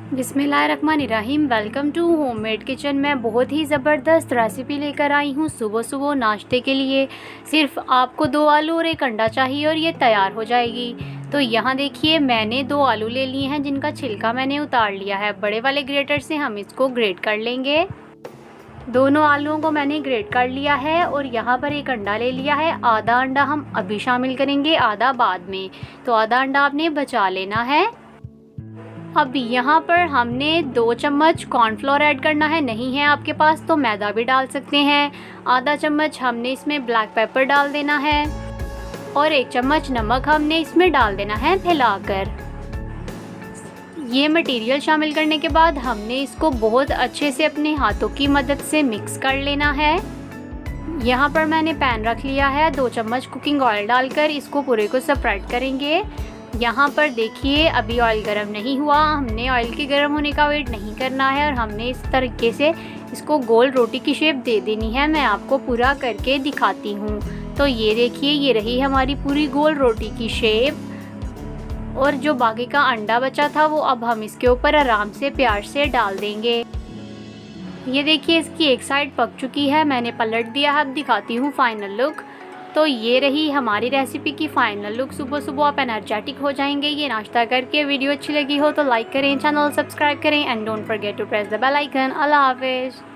बिस्मिल्लाहिर्रहमानिर्रहीम। Welcome to homemade kitchen. मैं बहुत ही ज़बरदस्त रेसिपी लेकर आई हूँ सुबह सुबह नाश्ते के लिए। सिर्फ आपको 2 आलू और 1 अंडा चाहिए और ये तैयार हो जाएगी। तो यहाँ देखिए मैंने 2 आलू ले लिए हैं जिनका छिलका मैंने उतार लिया है। बड़े वाले ग्रेटर से हम इसको ग्रेट कर लेंगे। दोनों आलूओं को मैंने ग्रेट कर लिया है और यहाँ पर 1 अंडा ले लिया है। आधा अंडा हम अभी शामिल करेंगे, आधा बाद में। तो आधा अंडा आपने बचा लेना है। अब यहाँ पर हमने 2 चम्मच कॉर्नफ्लोर ऐड करना है। नहीं है आपके पास तो मैदा भी डाल सकते हैं। आधा चम्मच हमने इसमें ब्लैक पेपर डाल देना है और 1 चम्मच नमक हमने इसमें डाल देना है मिलाकर। ये मटेरियल शामिल करने के बाद हमने इसको बहुत अच्छे से अपने हाथों की मदद से मिक्स कर लेना है। यहाँ पर मैंने पैन रख लिया है। 2 चम्मच कुकिंग ऑयल डालकर इसको पूरे को स्प्रेड करेंगे। यहाँ पर देखिए अभी ऑयल गर्म नहीं हुआ। हमने ऑयल के गर्म होने का वेट नहीं करना है और हमने इस तरीके से इसको गोल रोटी की शेप दे देनी है। मैं आपको पूरा करके दिखाती हूँ। तो ये देखिए ये रही हमारी पूरी गोल रोटी की शेप। और जो बाकी का अंडा बचा था वो अब हम इसके ऊपर आराम से प्यार से डाल देंगे। ये देखिए इसकी एक साइड पक चुकी है, मैंने पलट दिया है। अब दिखाती हूँ फाइनल लुक। तो ये रही हमारी रेसिपी की फाइनल लुक। सुबह सुबह आप एनर्जेटिक हो जाएंगे ये नाश्ता करके। वीडियो अच्छी लगी हो तो लाइक करें, चैनल सब्सक्राइब करें and don't forget to press the bell icon. अल्लाह हाफिज़।